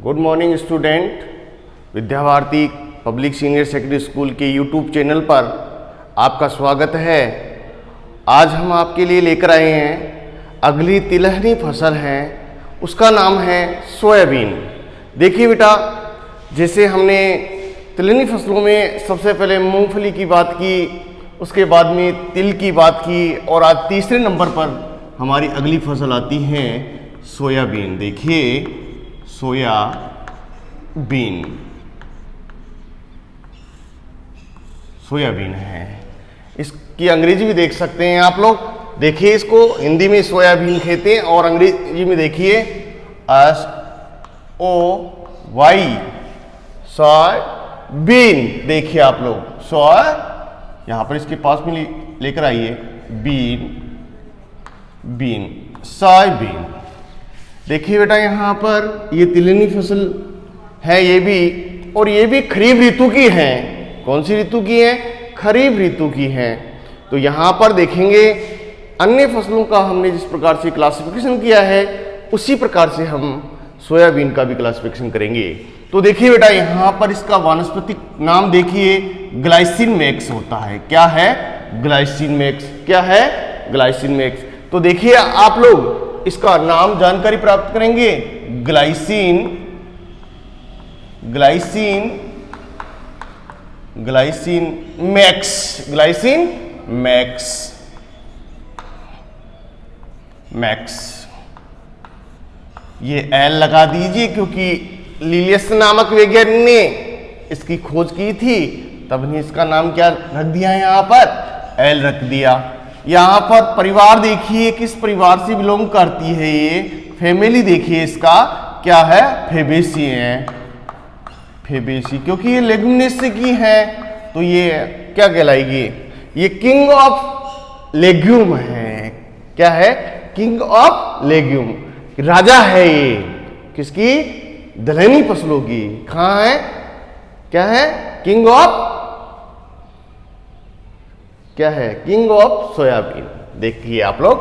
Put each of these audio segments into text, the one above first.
Good morning student. Vidya Bharati public senior secondary school के YouTube channel पर आपका स्वागत है। आज हम आपके लिए लेकर आए हैं अगली तिलहनी फसल है, उसका नाम है सोयाबीन। देखिए बेटा, जैसे हमने तिलहनी फसलों में सबसे पहले मूंगफली की बात की, उसके बाद में तिल की बात की और आज तीसरे नंबर पर हमारी अगली फसल आती है सोयाबीन। देखिए सोयाबीन है, इसकी अंग्रेजी भी देख सकते हैं आप लोग। देखिए इसको हिंदी में सोयाबीन कहते हैं और अंग्रेजी में देखिए SOY सोयाबीन। देखिए आप लोग यहां पर इसके पास में लेकर आइए बीन सोयाबीन। देखिए बेटा, यहाँ पर ये तिलहनी फसल है ये भी, और ये भी खरीफ ऋतु की है। कौन सी ऋतु की है? खरीफ ऋतु की है। तो यहाँ पर देखेंगे अन्य फसलों का हमने जिस प्रकार से क्लासिफिकेशन किया है उसी प्रकार से हम सोयाबीन का भी क्लासिफिकेशन करेंगे। तो देखिए बेटा, यहाँ पर इसका वानस्पतिक नाम देखिए ग्लाइसिन मैक्स होता है। क्या है? Glycine max. क्या है? Glycine max. तो देखिए आप लोग इसका नाम जानकारी प्राप्त करेंगे ग्लाइसिन मैक्स। ये एल लगा दीजिए क्योंकि लिलियस नामक वैज्ञानिक ने इसकी खोज की थी, तब ने इसका नाम क्या रख दिया? यहां पर एल रख दिया। यहाँ पर परिवार देखिए किस परिवार से बिलोंग करती है ये फैमिली। देखिए इसका क्या है? फेबेसी है। फेबेसी, क्योंकि ये लेग्यूमिनेसी की है तो ये क्या कहलाएगी? ये किंग ऑफ लेग्यूम है। क्या है? किंग ऑफ लेग्यूम, राजा है ये किसकी? दलहनी फसलों की। कहाँ है? क्या है? किंग ऑफ क्या है? King of soybean. देखिए आप लोग,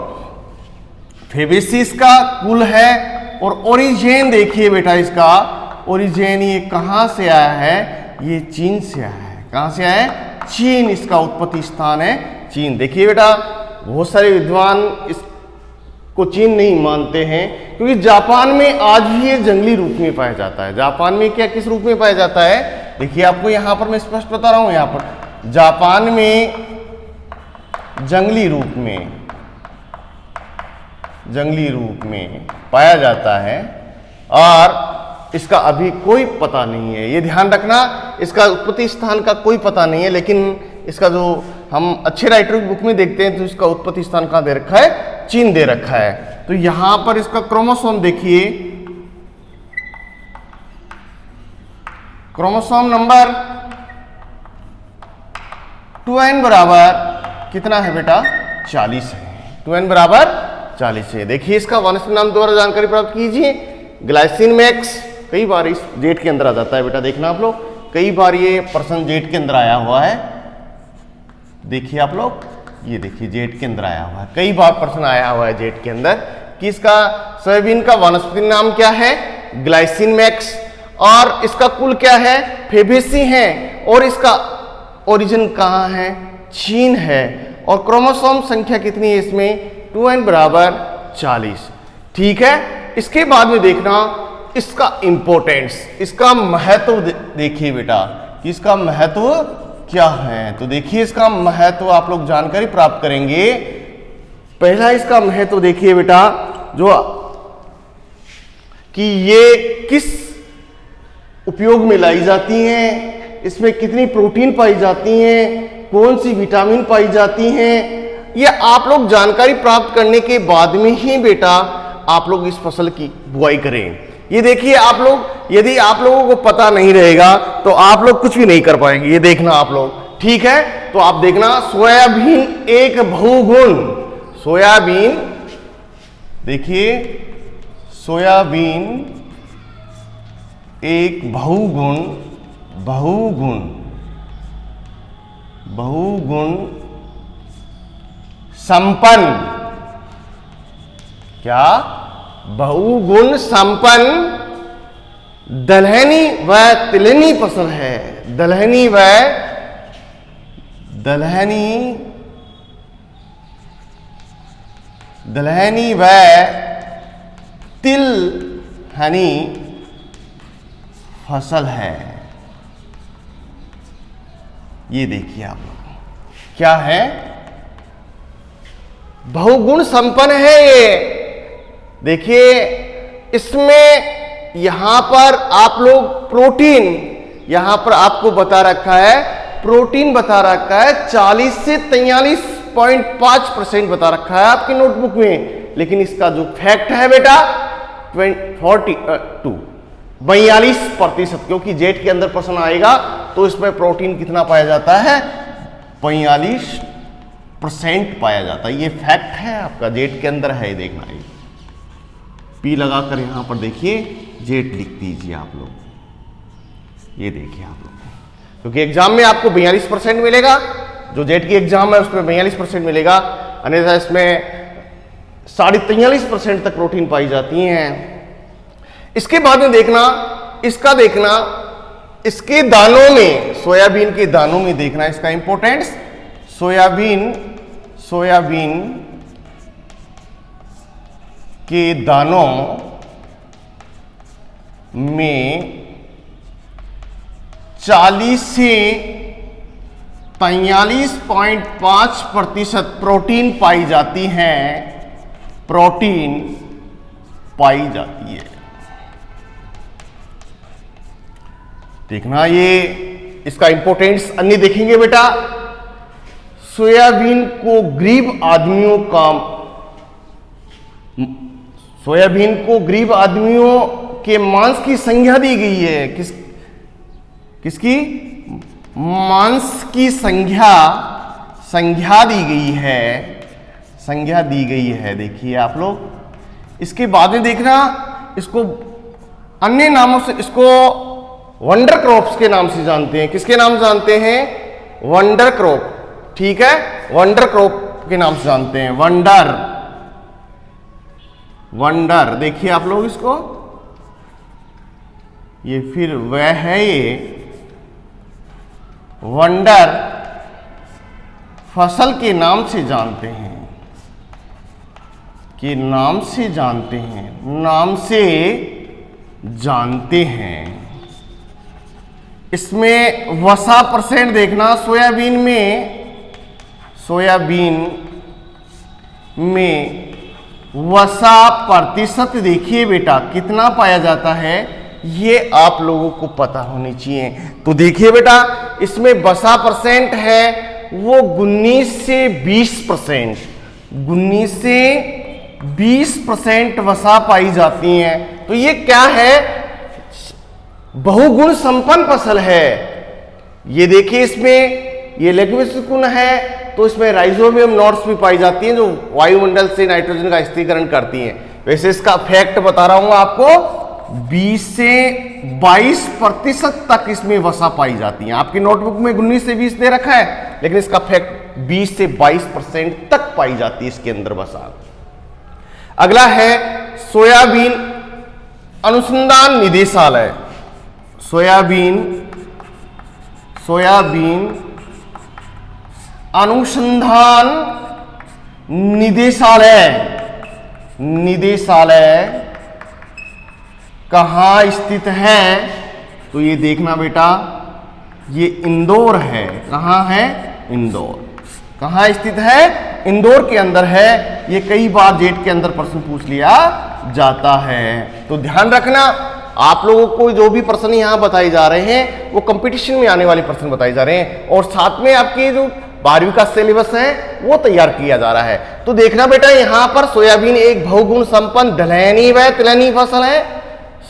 फेबेसिस का कुल है और ओरिजिन देखिए बेटा, इसका ओरिजिन ये कहां से आया है? ये चीन से आया है। कहां से आया है? चीन। इसका उत्पत्ति स्थान है चीन। देखिए बेटा, बहुत सारे विद्वान इसको चीन नहीं मानते हैं क्योंकि जापान में आज भी ये जंगली रूप में पाया जाता है। जापान में क्या किस रूप में पाया जाता है? देखिए आपको यहां पर मैं स्पष्ट बता रहा हूं, यहां पर जापान में जंगली रूप में पाया जाता है और इसका अभी कोई पता नहीं है। ये ध्यान रखना, इसका उत्पत्ति स्थान का कोई पता नहीं है, लेकिन इसका जो हम अच्छे राइटर की बुक में देखते हैं तो इसका उत्पत्ति स्थान कहाँ दे रखा है? चीन दे रखा है। तो यहां पर इसका क्रोमोसोम देखिए, क्रोमोसोम नंबर 2n बराबर कितना है बेटा? 40 है। 2n बराबर 40 है। देखिए इसका वानस्पतिक नाम द्वारा जानकारी प्राप्त कीजिए ग्लाइसिन मैक्स। कई बार इस जेट के अंदर आ जाता है बेटा, देखना आप लोग, कई बार ये पर्सन जेट के अंदर आया हुआ है। देखिए आप लोग, ये देखिए जेट के अंदर आया हुआ है, कई बार पर्सन आया हुआ है जेट के अंदर। कि इसका सोयाबीन का वानस्पतिक नाम क्या है? Glycine max. और इसका कुल क्या है? फेबेसी है। और इसका ओरिजिन कहाँ है? चीन है। और क्रोमोसोम संख्या कितनी है इसमें? 2n बराबर 40। ठीक है। इसके बाद में देखना इसका इंपॉर्टेंस, इसका महत्व देखिए बेटा कि इसका महत्व क्या है। तो देखिए इसका महत्व आप लोग जानकारी प्राप्त करेंगे। पहला इसका महत्व देखिए बेटा, जो कि ये किस उपयोग में लाई जाती हैं, इसमें कितनी प्रोटीन पाई जाती हैं, कौन सी विटामिन पाई जाती हैं, ये आप लोग जानकारी प्राप्त करने के बाद में ही बेटा आप लोग इस फसल की बुआई करें। ये देखिए आप लोग, यदि आप लोगों को पता नहीं रहेगा तो आप लोग कुछ भी नहीं कर पाएंगे। ये देखना आप लोग, ठीक है। तो आप देखना, सोयाबीन एक बहुगुण, सोयाबीन देखिए, सोयाबीन एक बहुगुण संपन्न, क्या? बहुगुण संपन्न दलहनी व तिलहनी फसल है। दलहनी व तिलहनी फसल है। ये देखिए आप क्या है, बहुगुण संपन्न है ये। देखिए इसमें यहां पर आप लोग प्रोटीन, यहां पर आपको बता रखा है, प्रोटीन बता रखा है 40 से 43.5% बता रखा है आपकी नोटबुक में, लेकिन इसका जो फैक्ट है बेटा 42%, क्योंकि जेट के अंदर प्रश्न आएगा तो इसमें प्रोटीन कितना पाया जाता है, 42% पाया जाता है। ये फैक्ट है आपका, जेट के अंदर है, देखना है। पी लगाकर यहां पर देखिए जेट लिख दीजिए आप लोग, ये देखिए आप लोग, क्योंकि एग्जाम में आपको 42% मिलेगा, जो जेट की एग्जाम है उसमें 42% मिलेगा, अन्यथा इसमें 43.5% तक प्रोटीन पाई जाती हैं। इसके बाद में देखना, इसका देखना, इसके दानों में, सोयाबीन के दानों में देखना इसका इंपॉर्टेंस। सोयाबीन के दानों में 40 से 43.5% प्रोटीन पाई जाती है, प्रोटीन पाई जाती है। देखना ये इसका इंपॉर्टेंस अन्य देखेंगे बेटा। सोयाबीन को गरीब आदमियों के मांस की संज्ञा दी गई है। किसकी मांस की संज्ञा दी गई है, देखिए आप लोग। इसके बाद में देखना, इसको अन्य नामों से, इसको वंडर क्रॉप्स के नाम से जानते हैं। किसके नाम से जानते हैं? वंडर क्रॉप, ठीक है, वंडर क्रॉप के नाम से जानते हैं। वंडर देखिए आप लोग इसको, ये फिर वह है, ये वंडर फसल के नाम से जानते हैं, नाम से जानते हैं। इसमें वसा परसेंट देखना, सोयाबीन में वसा प्रतिशत देखिए बेटा कितना पाया जाता है, ये आप लोगों को पता होनी चाहिए। तो देखिए बेटा, इसमें वसा परसेंट है वो 19 से 20% वसा पाई जाती हैं। तो ये क्या है? बहुगुण संपन्न फसल है। ये देखिए, इसमें ये लेग्युमिनोसा है, तो इसमें राइजोबियम नॉट्स भी पाई जाती हैं जो वायुमंडल से नाइट्रोजन का स्थिरीकरण करती हैं। वैसे इसका फैक्ट बता रहा हूं आपको, 20 से 22% तक इसमें वसा पाई जाती है। आपकी नोटबुक में 19 से 20 दे रखा है, लेकिन इसका फैक्ट 20 से 22% तक पाई जाती है इसके अंदर वसा। अगला है सोयाबीन अनुसंधान निदेशालय। सोयाबीन अनुसंधान निदेशालय कहाँ स्थित है? तो ये देखना बेटा, ये इंदौर है। कहाँ है? इंदौर। कहाँ स्थित है? इंदौर के अंदर है। ये कई बार जेट के अंदर प्रश्न पूछ लिया जाता है, तो ध्यान रखना। आप लोगों को जो भी प्रश्न यहाँ बताए जा रहे हैं वो कंपटीशन में आने वाले प्रश्न बताए जा रहे हैं, और साथ में आपके जो 12वीं का सिलेबस है वो तैयार किया जा रहा है। तो देखना बेटा, यहाँ पर सोयाबीन एक बहुगुण संपन्न दलहनी व तिलहनी फसल है।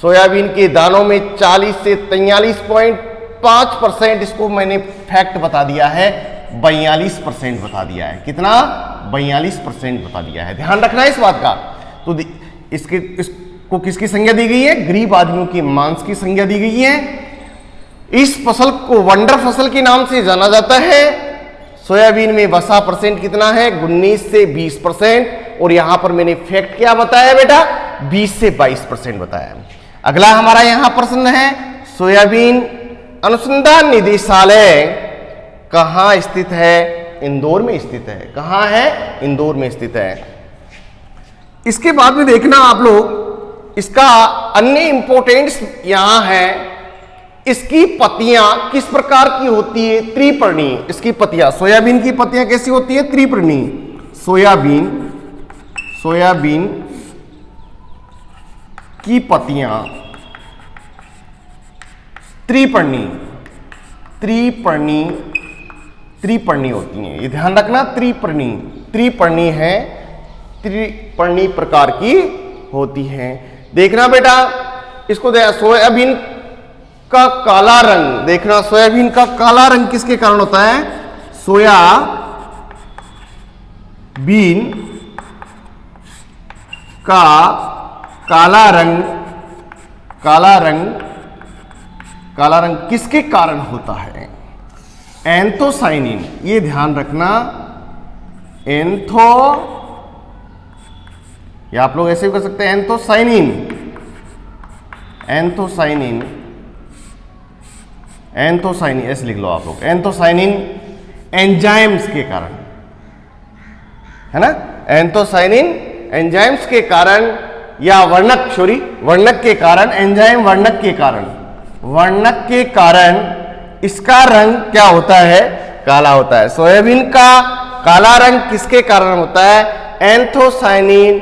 सोयाबीन के दानों में 40 से 43.5%, इसको मैंने फैक्ट बता दिया है, 42% बता दिया है। कितना? 42% बता दिया है। ध्यान रखना है इस बात का। तो इसको किसकी संज्ञा दी गई है? गरीब आदमियों के मांस की संज्ञा दी गई है। इस फसल को वंडर फसल के नाम से जाना जाता है। सोयाबीन में वसा परसेंट कितना है? 19 से 20%, और यहां पर मैंने फैक्ट क्या बताया बेटा? 20 से 22% बताया। अगला हमारा यहां प्रश्न है, सोयाबीन अनुसंधान निदेशालय कहां स्थित है? इंदौर में स्थित है। कहां है? इंदौर में स्थित है। इसके बाद में देखना आप लोग, इसका अन्य इंपॉर्टेंस यहां है, इसकी पत्तियां किस प्रकार की होती है? त्रिपर्णी। इसकी पत्तियां, सोयाबीन की पत्तियां कैसी होती है? त्रिपर्णी। सोयाबीन की पत्तियां त्रिपर्णी होती हैं। ये ध्यान रखना, त्रिपर्णी है, त्रिपर्णी प्रकार की होती हैं। देखना बेटा, इसको सोयाबीन का काला रंग देखना, सोयाबीन का काला रंग किसके कारण होता है? सोयाबीन का काला रंग किसके कारण होता है? एंथोसाइनिन। ये ध्यान रखना, या आप लोग ऐसे भी कर सकते हैं, एंथोसाइनिन ऐसे लिख लो आप लोग, एंथोसाइनिन एंजाइम्स के कारण, है ना, एंथोसाइनिन एंजाइम्स के कारण, या वर्णक के कारण, एंजाइम वर्णक के कारण इसका रंग क्या होता है? काला होता है। सोयाबीन का काला रंग किसके कारण होता है? एंथोसाइनिन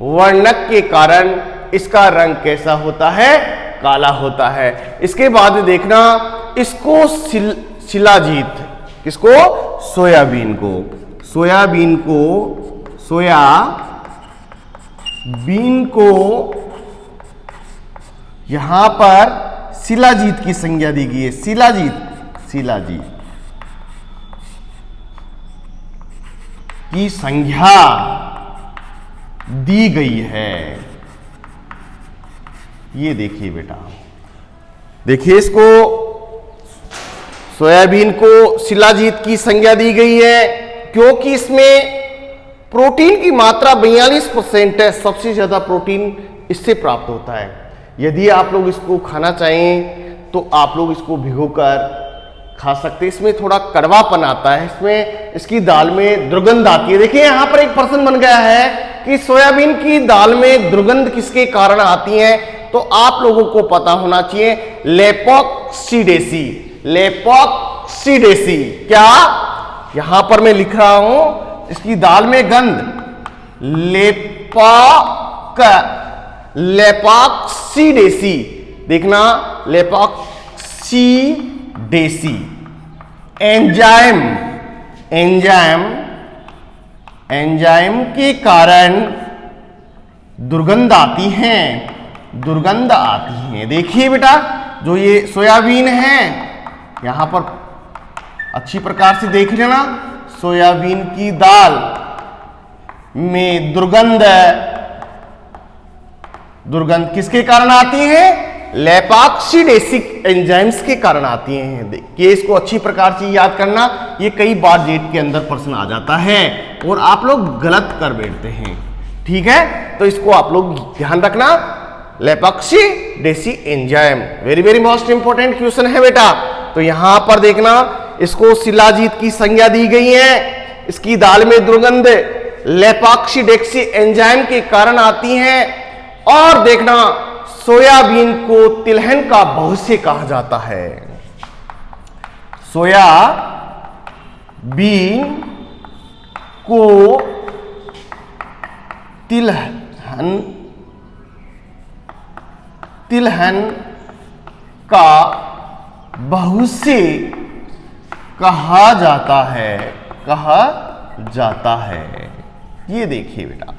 वर्णक के कारण इसका रंग कैसा होता है? काला होता है। इसके बाद देखना, इसको शिलाजीत, किसको? सोयाबीन को यहां पर शिलाजीत की संज्ञा दी गई है। शिलाजीत की संज्ञा दी गई है। ये देखिए बेटा, देखिए इसको, सोयाबीन को शिलाजीत की संज्ञा दी गई है क्योंकि इसमें प्रोटीन की मात्रा 42% है। सबसे ज्यादा प्रोटीन इससे प्राप्त होता है। यदि आप लोग इसको खाना चाहें तो आप लोग इसको भिगोकर खा सकते हैं। इसमें थोड़ा कड़वापन आता है, इसमें इसकी दाल में दुर्गंध आती है। देखिए यहां पर एक प्रश्न बन गया है कि सोयाबीन की दाल में दुर्गंध किसके कारण आती है? तो आप लोगों को पता होना चाहिए, लेपोक्सिडेसी। क्या यहां पर मैं लिख रहा हूं, इसकी दाल में गंध, लेपोक्सिडेसी। देखना, लेपोक्सिडेसी एंजाइम के कारण दुर्गंध आती हैं। देखिए बेटा, जो ये सोयाबीन है, यहां पर अच्छी प्रकार से देख लेना, सोयाबीन की दाल में दुर्गंध किसके कारण आती है? लेपोक्सिडेसिक एंजाइम्स के कारण आती हैं। देखिए इसको अच्छी प्रकार से याद करना, ये कई बार जेट के अंदर प्रश्न आ जाता है और आप लोग गलत कर बैठते हैं। ठीक है, तो इसको आप लोग ध्यान रखना, lipoxidase enzyme, very very most important question है बेटा। तो यहां पर देखना, इसको शिलाजीत की संज्ञा दी गई है, इसकी दाल में दुर्गंध लेपोक्सिडेसी एंजाइम के कारण आती हैं। और देखना, सोयाबीन को तिलहन का बहुस्य कहा जाता है। सोयाबीन को तिलहन का बहुस्य कहा जाता है। ये देखिए बेटा,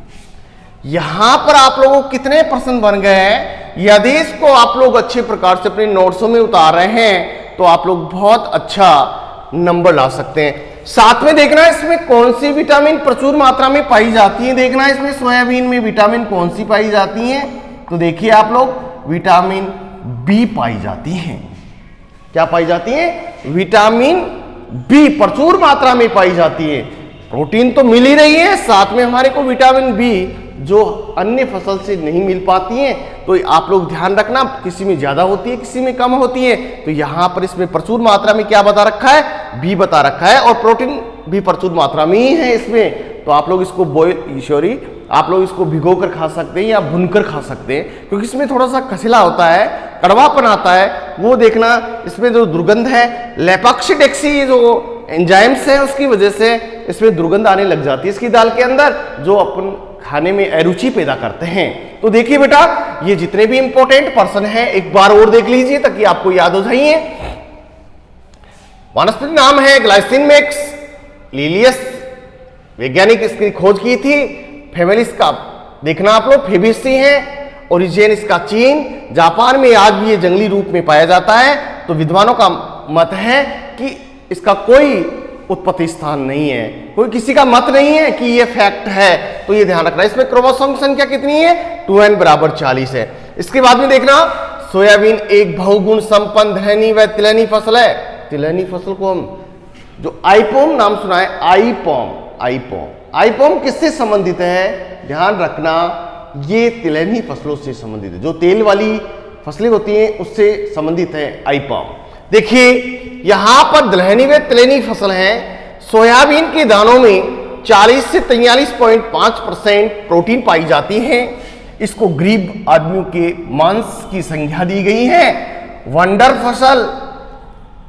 यहां पर आप लोगों को कितने प्रश्न बन गए हैं। यदि इसको आप लोग अच्छे प्रकार से अपने नोट्सों में उतार रहे हैं तो आप लोग बहुत अच्छा नंबर ला सकते हैं। साथ में देखना, इसमें कौन सी विटामिन प्रचुर मात्रा में पाई जाती है। देखना, इसमें सोयाबीन में विटामिन कौन सी पाई जाती है? तो देखिए आप लोग, विटामिन बी पाई जाती है। क्या पाई जाती है? विटामिन बी प्रचुर मात्रा में पाई जाती है। प्रोटीन तो मिल ही रही है, साथ में हमारे को विटामिन बी जो अन्य फसल से नहीं मिल पाती है, तो तो आप लोग ध्यान रखना, किसी में ज्यादा होती है, किसी में कम होती है। तो यहां पर इसमें प्रचुर मात्रा में क्या बता रखा है, बी बता रखा है, और प्रोटीन भी प्रचुर मात्रा में ही है इसमें। तो आप लोग इसको आप लोग इसको भिगो कर खा सकते हैं या भुनकर खा सकते हैं, क्योंकि इसमें थोड़ा सा खसिला होता है, कड़वापन आता है, वो देखना। इसमें जो दुर्गंध है, लेपॉक्सिडेक्सी जो एंजाइम्स है उसकी वजह से इसमें दुर्गंध आने लग जाती है इसकी दाल के अंदर, जो अपन खाने में अरुचि पैदा करते हैं। तो देखिए बेटा, ये जितने भी इंपॉर्टेंट पर्सन हैं एक बार और देख लीजिए ताकि आपको याद हो जाइए। वनस्पति नाम है ग्लाइसिनमेक्स, लिलियस वैज्ञानिक इसकी खोज की थी। फैमिली इसका देखना आप लोग, फेबेसी है। ओरिजिन इसका चीन, जापान में आज भी ये जंगली रूप में पाया जाता है। तो विद्वानों का मत है कि इसका कोई उत्पत्ति स्थान नहीं है, कोई किसी का मत नहीं है कि ये फैक्ट है। तो ये ध्यान रखना। इसमें क्रोमोसोम संख्या कितनी है, 2n बराबर 40 है। इसके बाद में देखना, सोयाबीन एक बहुगुण संपन्न दलहनी व तिलहनी फसल है। तिलहनी फसल को हम जो आईपोम नाम सुना है, आईपोम किससे संबंधित है, ध्यान रखना, ये तिलहनी फसलों से संबंधित है। जो तेल वाली फसलें होती हैं उससे संबंधित है आईपोम। देखिए यहां पर दलहनी व तिलहनी फसल है। सोयाबीन के दानों में 40 से 43.5% प्रोटीन पाई जाती है। इसको गरीब आदमियों के मांस की संज्ञा दी गई है। वंडर फसल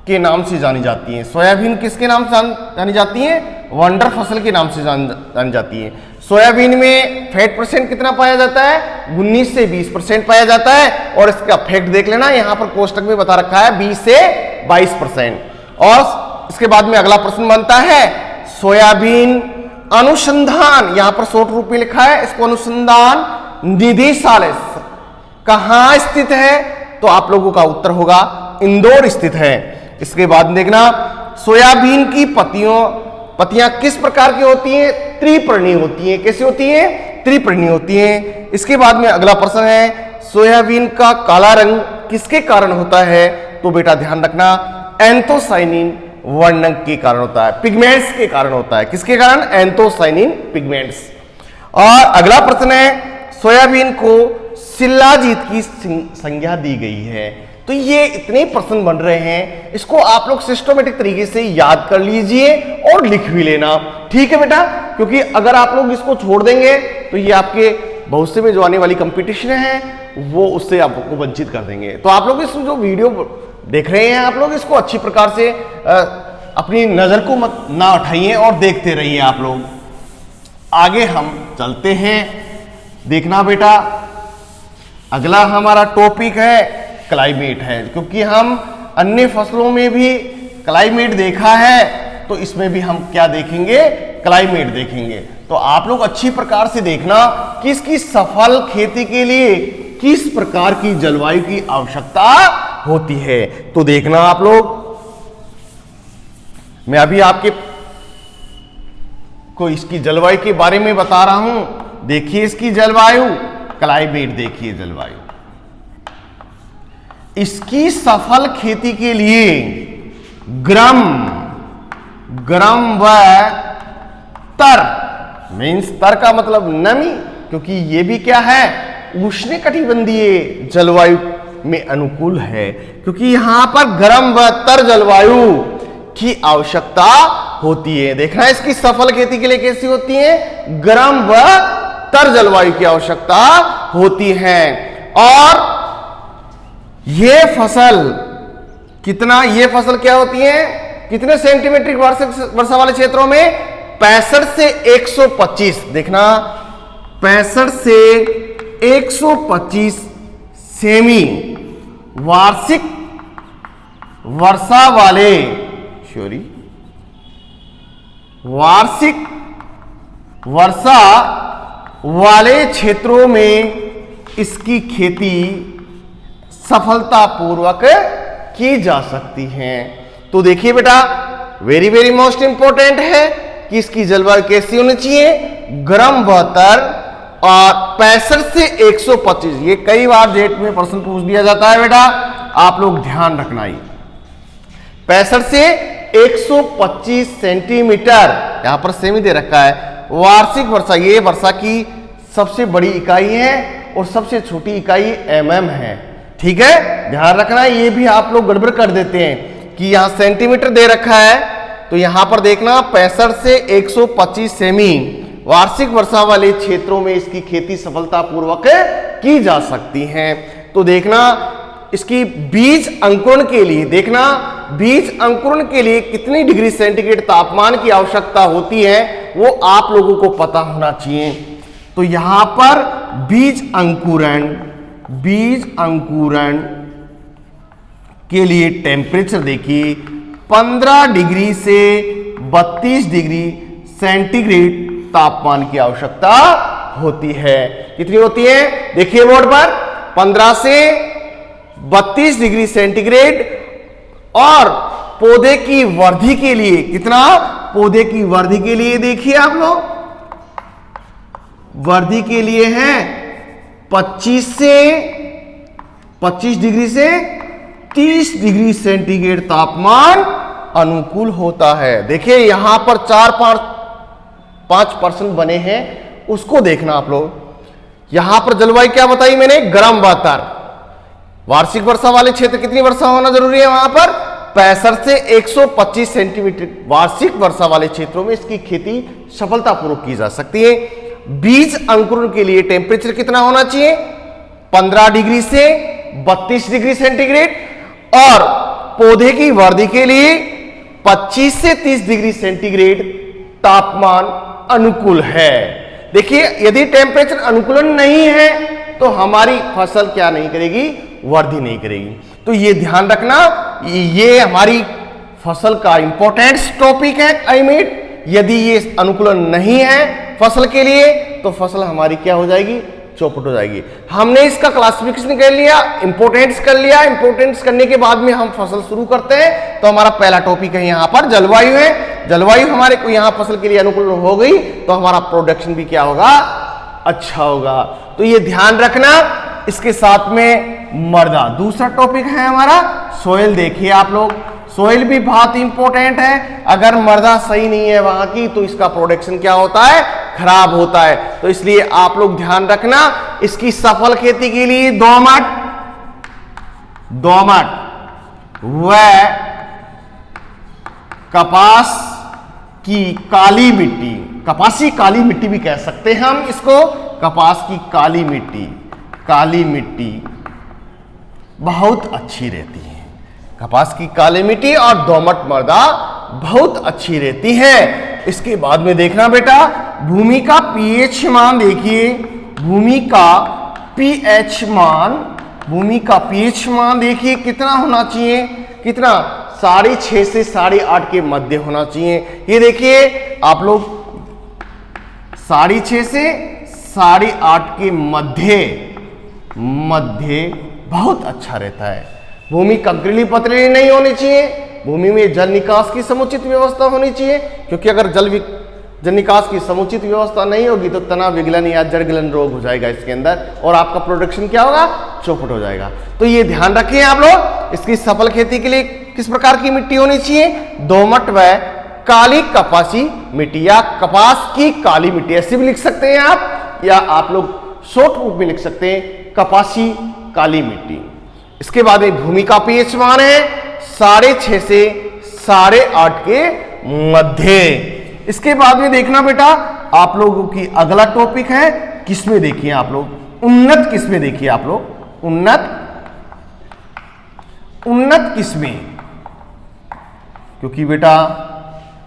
के नाम से जानी जाती है। सोयाबीन किसके नाम से जानी जाती है, वंडर फसल के नाम से जानी जाती है। सोयाबीन में फैट परसेंट कितना पाया जाता है, 19 से 20% पाया जाता है। और इसका फैक्ट देख लेना, यहां पर कोष्टक में बता रखा है 20 से 22%। और इसके बाद में अगला प्रश्न बनता है, सोयाबीन अनुसंधान, यहां पर शॉर्ट रूप में लिखा है, इसको अनुसंधान निदेशालय कहां स्थित है, तो आप लोगों का उत्तर होगा इंदौर स्थित है। इसके बाद देखना, सोयाबीन की पत्तियां किस प्रकार की होती हैं, त्रिपर्णी होती हैं। कैसी होती हैं, त्रिपर्णी होती हैं। इसके बाद में अगला प्रश्न है, सोयाबीन का काला रंग किसके कारण होता है, तो बेटा ध्यान रखना, एंथोसाइनिन वर्णक के कारण होता है, पिगमेंट्स के कारण होता है। किसके कारण, एंथोसाइनिन पिगमेंट्स। और अगला प्रश्न है, सोयाबीन को शिलाजीत की संज्ञा दी गई है। तो ये इतने प्रश्न बन रहे हैं, इसको आप लोग सिस्टमेटिक तरीके से याद कर लीजिए और लिख भी लेना, ठीक है बेटा। क्योंकि अगर आप लोग इसको छोड़ देंगे तो ये आपके भविष्य में जो आने वाली कंपटीशन है वो उससे आपको वंचित कर देंगे। तो आप लोग इस जो वीडियो देख रहे हैं, आप लोग इसको अच्छी प्रकार से अपनी नजर को मत ना उठाइए और देखते रहिए। आप लोग आगे हम चलते हैं। देखना बेटा, अगला हमारा टॉपिक है क्लाइमेट है, क्योंकि हम अन्य फसलों में भी क्लाइमेट देखा है, तो इसमें भी हम क्या देखेंगे, क्लाइमेट देखेंगे। तो आप लोग अच्छी प्रकार से देखना कि इसकी सफल खेती के लिए किस प्रकार की जलवायु की आवश्यकता होती है। तो देखना आप लोग, मैं अभी आपके को इसकी जलवायु के बारे में बता रहा हूं। देखिए इसकी जलवायु, क्लाइमेट देखिए जलवायु। इसकी सफल खेती के लिए गर्म व तर, मीन्स तर का मतलब नमी, क्योंकि ये भी क्या है, उष्णकटिबंधीय जलवायु में अनुकूल है। क्योंकि यहां पर गर्म व तर जलवायु की आवश्यकता होती है। देखना इसकी सफल खेती के लिए कैसी होती है, गर्म व तर जलवायु की आवश्यकता होती है। और ये फसल क्या होती है, कितने सेंटीमीटर वर्षा वाले क्षेत्रों में, 65 से 125। देखना 65 से 125 सेमी वार्षिक वर्षा वाले, वार्षिक वर्षा वाले क्षेत्रों में इसकी खेती सफलतापूर्वक की जा सकती है। तो देखिए बेटा, वेरी वेरी मोस्ट इंपॉर्टेंट है कि इसकी जलवायु कैसी होनी चाहिए, गर्म व तर, और 65 से 125। ये कई बार जेट में प्रश्न पूछ दिया जाता है बेटा, आप लोग ध्यान रखना। ही 65 से 125 सेंटीमीटर, यहां पर सेमी दे रखा है, वार्षिक वर्षा, ये वर्षा की सबसे बड़ी इकाई है और सबसे छोटी इकाई mm है। ठीक है, ध्यान रखना, ये भी आप लोग गड़बड़ कर देते हैं कि यहां सेंटीमीटर दे रखा है, तो यहां पर देखना 65 से 125 सेमी वार्षिक वर्षा वाले क्षेत्रों में इसकी खेती सफलतापूर्वक की जा सकती है। तो देखना इसकी बीज अंकुरण के लिए, देखना बीज अंकुरण के लिए कितनी डिग्री सेंटीग्रेड तापमान की आवश्यकता होती है वो आप लोगों को पता होना चाहिए। तो यहां पर बीज अंकुरण के लिए टेम्परेचर देखिए 15 डिग्री से 32 डिग्री सेंटीग्रेड तापमान की आवश्यकता होती है। कितनी होती है? देखिए बोर्ड पर 15 से 32 डिग्री सेंटीग्रेड। और पौधे की वृद्धि के लिए कितना? पौधे की वृद्धि के लिए देखिए आप लोग, वृद्धि के लिए है 25 डिग्री से 30 डिग्री सेंटीग्रेड तापमान अनुकूल होता है। देखिए यहां पर 4-5% बने हैं, उसको देखना आप लोग। यहां पर जलवायु क्या बताई मैंने? गर्म वातावरण। वार्षिक वर्षा वाले क्षेत्र कितनी वर्षा होना जरूरी है? वहां पर 65 से 125 सेंटीमीटर वार्षिक वर्षा वाले क्षेत्रों में इसकी खेती सफलतापूर्वक की जा सकती है। बीज अंकुरण के लिए टेम्परेचर कितना होना चाहिए? 15 डिग्री से 32 डिग्री सेंटीग्रेड। और पौधे की वृद्धि के लिए 25 से 30 डिग्री सेंटीग्रेड तापमान अनुकूल है। देखिए यदि टेम्परेचर अनुकूलन नहीं है तो हमारी फसल क्या नहीं करेगी? वृद्धि नहीं करेगी। तो ये ध्यान रखना, ये हमारी फसल का इंपॉर्टेंट टॉपिक है क्लाइमेट। यदि ये अनुकूलन नहीं है फसल के लिए तो फसल हमारी क्या हो जाएगी? चौपट हो जाएगी। हमने इसका क्लासिफिकेशन कर लिया, इंपोर्टेंस कर लिया। इंपोर्टेंस करने के बाद में हम फसल शुरू करते हैं। तो हमारा पहला टॉपिक है यहां पर जलवायु है। जलवायु हमारे को यहां फसल के लिए अनुकूल हो गई तो हमारा प्रोडक्शन भी क्या होगा? अच्छा होगा। तो ये ध्यान रखना। इसके साथ में मृदा, दूसरा टॉपिक है हमारा सोइल। देखिए आप लोग, सोइल भी बहुत इंपॉर्टेंट है। अगर मृदा सही नहीं है वहां की तो इसका प्रोडक्शन क्या होता है? खराब होता है। तो इसलिए आप लोग ध्यान रखना, इसकी सफल खेती के लिए दोमट व कपास की काली मिट्टी, कपासी काली मिट्टी भी कह सकते हैं हम इसको, कपास की काली मिट्टी बहुत अच्छी रहती है। कपास की काली मिट्टी और दोमट मृदा बहुत अच्छी रहती है। इसके बाद में देखना बेटा, भूमि का पीएच मान देखिए, भूमि का पीएच मान देखिए कितना होना चाहिए? कितना? 6.5 से 8.5 के मध्य होना चाहिए। ये देखिए आप लोग 6.5 से 8.5 के मध्य बहुत अच्छा रहता है। भूमि कंकरीली पथरीली नहीं होनी चाहिए। भूमि में जल निकास की समुचित व्यवस्था होनी चाहिए, क्योंकि अगर जल निकास की समुचित व्यवस्था नहीं होगी तो तनाव विगलन या जड़ गिलन रोग हो जाएगा इसके अंदर और आपका प्रोडक्शन क्या होगा? चौपट हो जाएगा। तो ये ध्यान रखिए आप लोग। इसकी सफल खेती के लिए किस प्रकार की मिट्टी होनी चाहिए? दोमट व काली कपासी मिट्टी या कपास की काली मिट्टी, ऐसे भी लिख सकते हैं आप, या आप लोग शॉर्ट रूप में लिख सकते हैं कपासी काली मिट्टी। इसके बाद एक भूमि का पीएच मान है 6.5 से 8.5 के मध्य। इसके बाद में देखना बेटा, आप लोगों की अगला टॉपिक है किस्में। देखिए आप लोग, उन्नत किस्में देखिए आप लोग, उन्नत किस्में। क्योंकि बेटा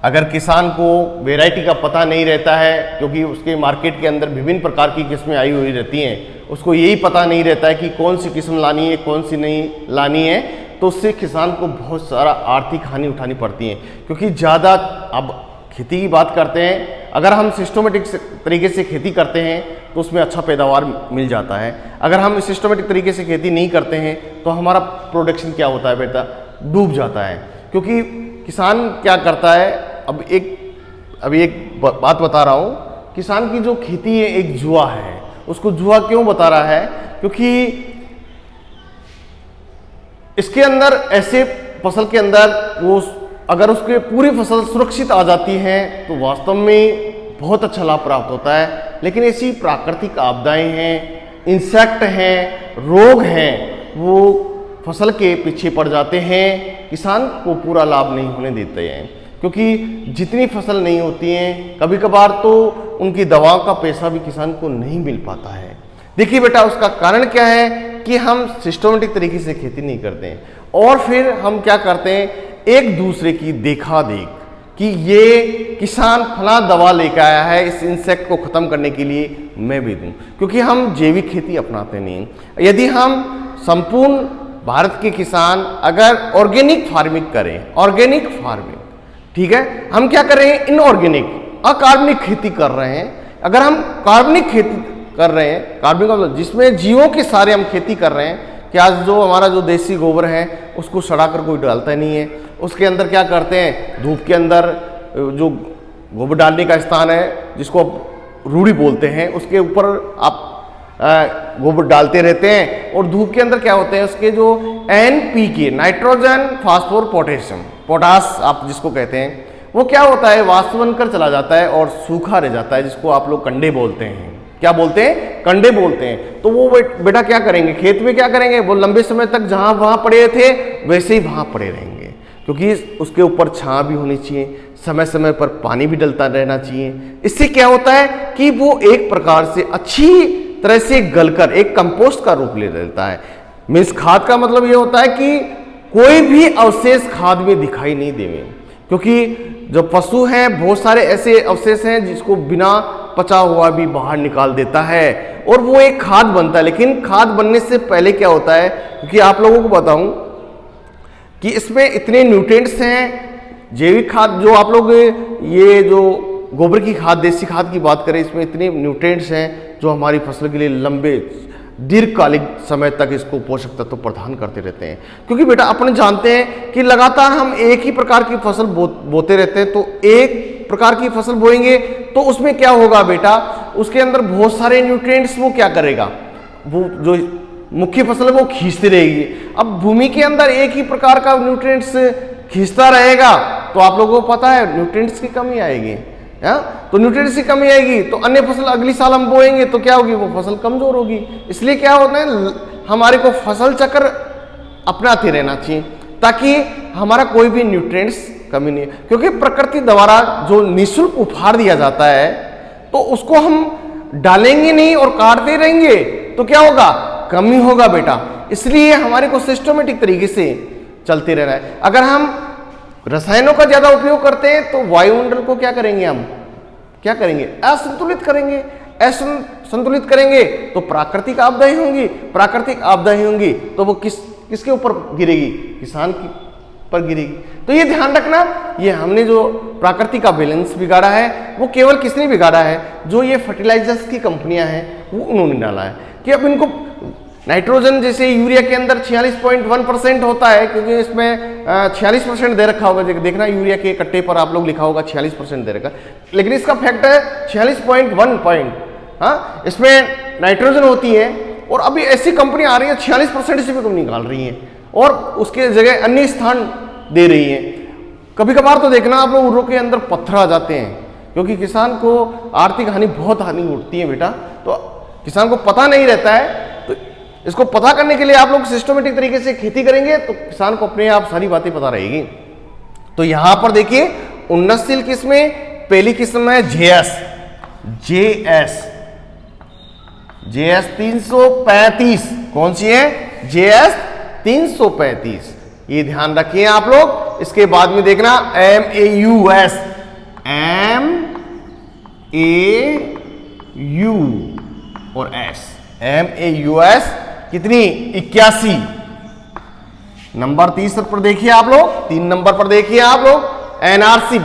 अगर किसान को वैरायटी का पता नहीं रहता है, क्योंकि उसके मार्केट के अंदर विभिन्न प्रकार की किस्में आई हुई रहती हैं, उसको यही पता नहीं रहता है कि कौन सी किस्म लानी है कौन सी नहीं लानी है, तो उससे किसान को बहुत सारा आर्थिक हानि उठानी पड़ती है। क्योंकि ज़्यादा, अब खेती की बात करते हैं, अगर हम सिस्टमेटिक तरीके से खेती करते हैं तो उसमें अच्छा पैदावार मिल जाता है। अगर हम सिस्टमेटिक तरीके से खेती नहीं करते हैं तो हमारा प्रोडक्शन क्या होता है बेटा? डूब जाता है। क्योंकि किसान क्या करता है, अभी एक बात बता रहा हूँ, किसान की जो खेती है एक जुआ है। उसको जुआ क्यों बता रहा है? क्योंकि इसके अंदर ऐसे फसल के अंदर वो अगर उसके पूरी फसल सुरक्षित आ जाती है तो वास्तव में बहुत अच्छा लाभ प्राप्त होता है। लेकिन ऐसी प्राकृतिक आपदाएं हैं इंसेक्ट हैं, रोग हैं, वो फसल के पीछे पड़ जाते हैं, किसान को पूरा लाभ नहीं होने देते हैं। क्योंकि जितनी फसल नहीं होती है, कभी कभार तो उनकी दवाओं का पैसा भी किसान को नहीं मिल पाता है। देखिए बेटा, उसका कारण क्या है कि हम सिस्टमेटिक तरीके से खेती नहीं करते हैं, और फिर हम क्या करते हैं, एक दूसरे की देखा देख कि ये किसान फला दवा लेकर आया है इस इंसेक्ट को खत्म करने के लिए, मैं भी दूं, क्योंकि हम जैविक खेती अपनाते नहीं। यदि हम संपूर्ण भारत के किसान अगर ऑर्गेनिक फार्मिंग करें, ऑर्गेनिक फार्मिंग, ठीक है, हम क्या कर रहे हैं, इनऑर्गेनिक अकार्बनिक खेती कर रहे हैं। अगर हम कार्बनिक खेती कर रहे हैं, कार्बनिक मतलब जिसमें जीवों के सारे हम खेती कर रहे हैं, कि आज जो हमारा जो देसी गोबर है उसको सड़ाकर कोई डालता नहीं है, उसके अंदर क्या करते हैं, धूप के अंदर जो गोबर डालने का स्थान है जिसको रूढ़ी बोलते हैं, उसके ऊपर आप गोबर डालते रहते हैं, और धूप के अंदर क्या होते हैं, उसके जो NPK, nitrogen phosphor potassium, potash आप जिसको कहते हैं, वो क्या होता है, वाष्प बनकर चला जाता है और सूखा रह जाता है, जिसको आप लोग कंडे बोलते हैं। क्या बोलते हैं, कंडे बोलते हैं। तो वो बेटा क्या करेंगे, खेत में क्या करेंगे, वो लंबे समय तक जहां वहां पड़े थे वैसे ही वहां पड़े रहेंगे, क्योंकि उसके ऊपर छां भी होनी चाहिए, समय समय पर पानी भी डलता रहना चाहिए। इससे क्या होता है कि वो एक प्रकार से अच्छी तरह से गलकर एक कंपोस्ट का रूप ले लेता है। मीन्स खाद का मतलब ये होता है कि कोई भी अवशेष खाद में दिखाई नहीं देवे, क्योंकि जो पशु हैं बहुत सारे ऐसे अवशेष हैं जिसको बिना पचा हुआ भी बाहर निकाल देता है और वो एक खाद बनता है। लेकिन खाद बनने से पहले क्या होता है, क्योंकि आप लोगों को बताऊं कि इसमें इतने न्यूट्रिएंट्स हैं, जैविक खाद जो आप लोग ये जो गोबर की खाद, देसी खाद की बात करें, इसमें इतने न्यूट्रिएंट्स हैं जो हमारी फसल के लिए लंबे दीर्घकालिक समय तक इसको पोषक तत्व प्रदान करते रहते हैं। क्योंकि बेटा अपने जानते हैं कि लगातार हम एक ही प्रकार की फसल बोते रहते हैं, तो एक प्रकार की फसल बोएंगे तो उसमें क्या होगा बेटा, उसके अंदर बहुत सारे न्यूट्रिएंट्स वो क्या करेगा, वो जो मुख्य फसल है वो खींचती रहेगी। अब भूमि के अंदर एक ही प्रकार का न्यूट्रिएंट्स खींचता रहेगा तो आप लोगों को पता है न्यूट्रिएंट्स की कमी आएगी, तो न्यूट्रिएंट्स की कमी आएगी तो अन्य फसल अगली साल हम बोएंगे तो क्या होगी, वो फसल कमजोर होगी। इसलिए क्या होता है, हमारे को फसल चक्र अपनाते रहना चाहिए ताकि हमारा कोई भी न्यूट्रिएंट्स कमी नहीं है। क्योंकि प्रकृति द्वारा जो निःशुल्क उपहार दिया जाता है तो उसको हम डालेंगे नहीं और काटते रहेंगे तो क्या होगा, कमी होगा बेटा। इसलिए हमारे को सिस्टमेटिक तरीके से चलते रहना है। अगर हम रसायनों का ज्यादा उपयोग करते हैं तो वायुमंडल को क्या करेंगे, हम क्या करेंगे, असंतुलित करेंगे। असंतुलित करेंगे तो प्राकृतिक आपदाएं होंगी, प्राकृतिक आपदाएं होंगी तो वो किसके ऊपर गिरेगी, किसान की पर गिरेगी। तो ये ध्यान रखना, ये हमने जो प्रकृति का बैलेंस बिगाड़ा है वो केवल किसने बिगाड़ा है, जो ये फर्टिलाइजर्स की कंपनियां हैं वो उन्होंने डाला है। कि अब इनको नाइट्रोजन जैसे यूरिया के अंदर 46.1% होता है, क्योंकि इसमें 46% दे रखा होगा, देखना यूरिया के कट्टे पर आप लोग लिखा होगा 46% दे रखा, लेकिन इसका फैक्ट है 46.1 पॉइंट। हाँ, इसमें नाइट्रोजन होती है और अभी ऐसी कंपनी आ रही है 46% से भी कम निकाल रही है और उसके जगह अन्य स्थान दे रही है। कभी कभार तो देखना आप लोग उर्वरकों के अंदर पत्थर आ जाते हैं, क्योंकि किसान को आर्थिक हानि, बहुत हानि उठती है बेटा, तो किसान को पता नहीं रहता है। तो इसको पता करने के लिए आप लोग सिस्टमेटिक तरीके से खेती करेंगे तो किसान को अपने आप सारी बातें पता रहेगी। तो यहां पर देखिए उन्नतशील किस्में, पहली किस्म है JS 335। कौन सी है, JS 335, ये ध्यान रखिए आप लोग। इसके बाद में देखना MAUS और S, MAUS कितनी, 81 नंबर। तीसरे पर देखिए आप लोग, 3 नंबर पर देखिए आप लोग NRC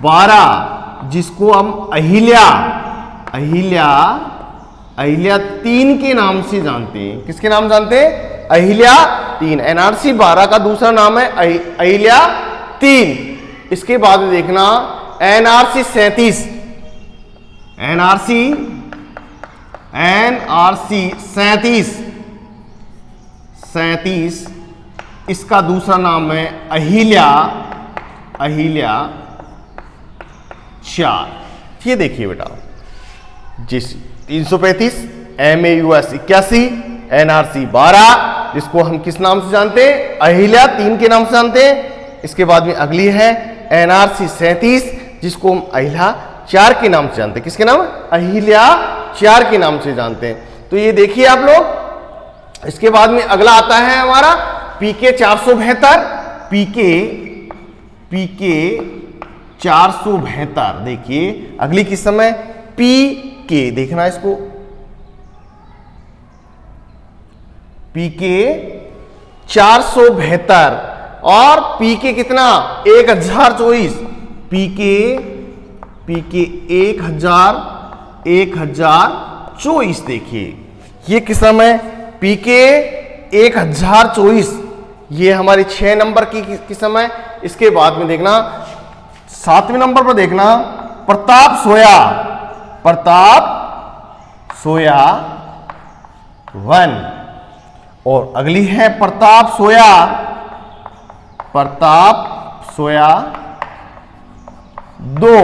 12, जिसको हम अहिल्या 3 के नाम से जानते हैं। किसके नाम जानते हैं, अहिल्या 3। NRC 12 का दूसरा नाम है अहिल्या 3। इसके बाद देखना NRC 37, इसका दूसरा नाम है अहिल्या 4। ये देखिए बेटा, 335, MAUS 81, NRC 12, जिसको हम किस नाम से जानते हैं, अहिल्या 3 के नाम से जानते हैं। इसके बाद में अगली है NRC 37, जिसको हम अहिल्या 4 के नाम से जानते हैं। किसके नाम? अहिल्या 4 के नाम से जानते हैं। तो ये देखिए आप लोग। इसके बाद में अगला आता है हमारा PK 472, PK 472। देखिए अगली किस्म है PK, देखना इसको, PK 472 और PK कितना 1024, PK 1024। देखिए ये किस्म है PK 1024, ये हमारी 6 नंबर की किस्म है। इसके बाद में देखना 7वें नंबर पर देखना प्रताप सोया 1, और अगली है प्रताप सोया 2।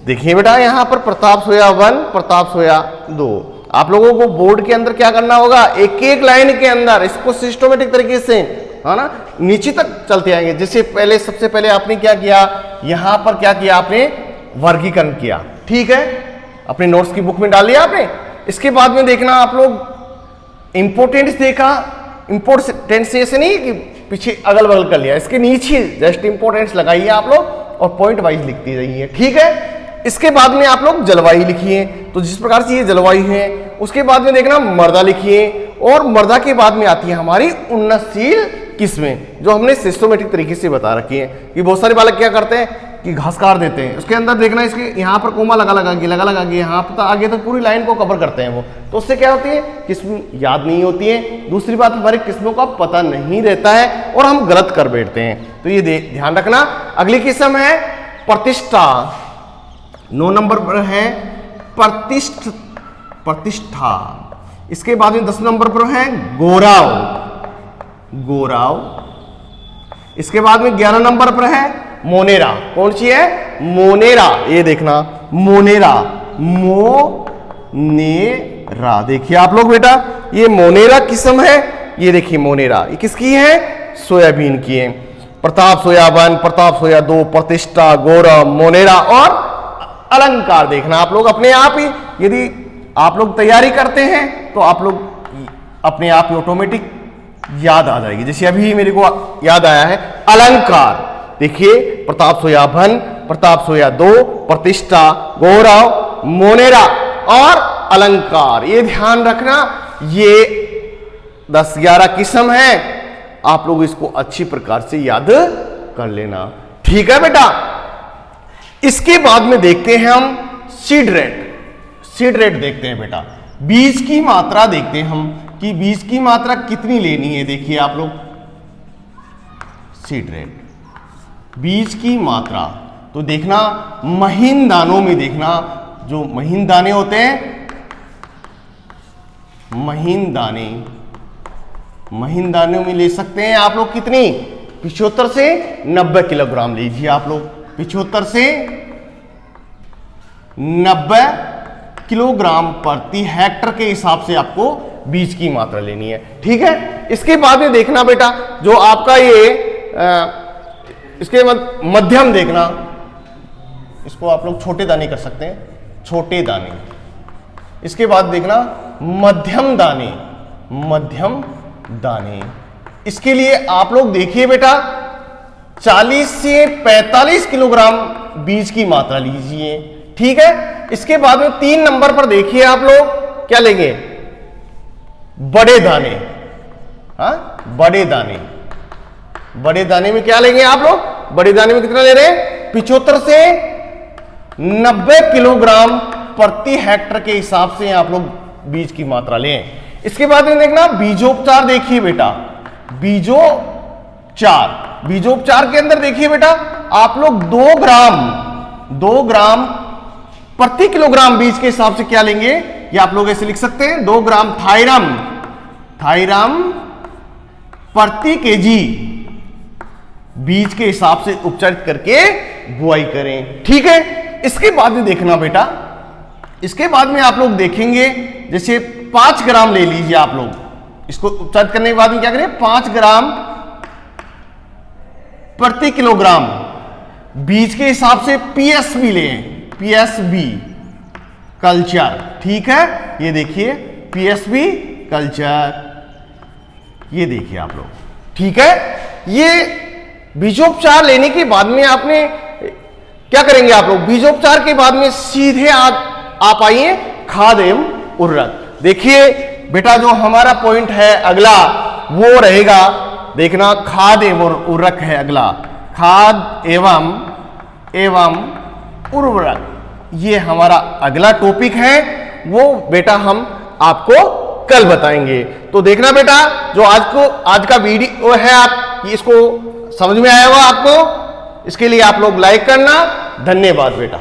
देखिए बेटा यहां पर प्रताप सोया 1, प्रताप सोया 2। आप लोगों को बोर्ड के अंदर क्या करना होगा, एक एक लाइन के अंदर इसको सिस्टमेटिक तरीके से, है ना, नीचे तक चलते आएंगे। जैसे पहले, सबसे पहले आपने क्या किया, यहां पर क्या किया, आपने वर्गीकरण किया, ठीक है, अपने नोट्स की बुक में डाल लिया आपने। इसके बाद में देखना आप लोग इंपोर्टेंस देखा, इंपोर्टेंस ऐसे नहीं कि पीछे अगल बगल कर लिया, इसके नीचे जस्ट इंपोर्टेंस लगाइए आप लोग और पॉइंट वाइज लिखती रहिए, ठीक है। इसके बाद में आप लोग जलवायु लिखिए, तो जिस प्रकार से ये जलवायु है। उसके बाद में देखना मृदा लिखिए, और मृदा के बाद में आती है हमारी उन्नतशील किस्में, जो हमने सिस्टमेटिक तरीके से बता रखी है। कि बहुत सारे बालक क्या करते हैं कि घास काट देते हैं, उसके अंदर देखना इसके यहाँ पर कोमा लगा लगा के यहाँ पर आगे तक पूरी लाइन को कवर करते हैं वो, तो उससे क्या होती है, किस्म याद नहीं होती है। दूसरी बात, हमारी किस्मों का पता नहीं रहता है और हम गलत कर बैठते हैं, तो ये ध्यान रखना। अगली किस्म है प्रतिष्ठा, 9 नंबर पर है प्रतिष्ठा। इसके बाद में 10 नंबर पर है गोराव। इसके बाद में 11 नंबर पर है मोनेरा। कौन सी है? मोनेरा। ये देखना मोनेरा, देखिए आप लोग बेटा, ये मोनेरा किस्म है। ये देखिए मोनेरा, ये किसकी है? सोयाबीन की है। प्रताप सोया 1, प्रताप सोया 2, प्रतिष्ठा, गौरव, मोनेरा और अलंकार। देखना आप लोग अपने आप ही, यदि आप लोग तैयारी करते हैं तो आप लोग अपने आप ही ऑटोमेटिक याद आ जाएगी। जैसे अभी मेरे को याद आया है अलंकार। देखिए प्रताप सोया 1, प्रताप सोया 2, प्रतिष्ठा, गौरव, मोनेरा और अलंकार। ये ध्यान रखना, ये 10-11 किस्म है, आप लोग इसको अच्छी प्रकार से याद कर लेना, ठीक है बेटा। इसके बाद में देखते हैं हम सीड रेट देखते हैं बेटा। बीज की मात्रा देखते हैं हम कि बीज की मात्रा कितनी लेनी है। देखिए आप लोग सीड रेट, बीज की मात्रा, तो देखना महीन दानों में, देखना जो महीन दाने होते हैं, महीन दानों में ले सकते हैं आप लोग कितनी? 75 से 90 किलोग्राम लीजिए आप लोग। 75 से 90 किलोग्राम प्रति हेक्टर के हिसाब से आपको बीज की मात्रा लेनी है, ठीक है। इसके बाद में देखना बेटा, जो आपका ये इसके मध्यम देखना, इसको आप लोग छोटे दाने कर सकते हैं, छोटे दाने। इसके बाद देखना मध्यम दाने। इसके लिए आप लोग देखिए बेटा 40 से 45 किलोग्राम बीज की मात्रा लीजिए, ठीक है। इसके बाद में 3 नंबर पर देखिए आप लोग क्या लेंगे? बड़े दाने। बड़े दाने में क्या लेंगे आप लोग? बड़े दाने में कितना ले रहे हैं? 75 से 90 किलोग्राम प्रति हेक्टर के हिसाब से आप लोग बीज की मात्रा लें। इसके बाद में देखना बीजोपचार। देखिए बेटा बीजोपचार के अंदर देखिए बेटा, आप लोग 2 ग्राम प्रति किलोग्राम बीज के हिसाब से क्या लेंगे? ये आप लोग ऐसे लिख सकते हैं, 2 ग्राम थायरम प्रति केजी बीज के हिसाब से उपचारित करके बुआई करें, ठीक है। इसके बाद में देखना बेटा, इसके बाद में आप लोग देखेंगे जैसे 5 ग्राम ले लीजिए आप लोग, इसको उपचारित करने के बाद में क्या करें, 5 ग्राम प्रति किलोग्राम बीज के हिसाब से पीएसबी लें, पीएसबी कल्चर, ठीक है। ये देखिए पीएसबी कल्चर, ये देखिए आप लोग, ठीक है। ये बीजोपचार लेने के बाद में आपने क्या करेंगे, आप लोग बीजोपचार के बाद में सीधे आप आइए खाद एवं उर्वरक। देखिए बेटा जो हमारा पॉइंट है अगला वो रहेगा, देखना खाद एवं उर्वरक है अगला, खाद एवं उर्वरक, ये हमारा अगला टॉपिक है, वो बेटा हम आपको कल बताएंगे। तो देखना बेटा जो आज का वीडियो है, आप इसको समझ में आया होगा आपको, इसके लिए आप लोग लाइक करना। धन्यवाद बेटा।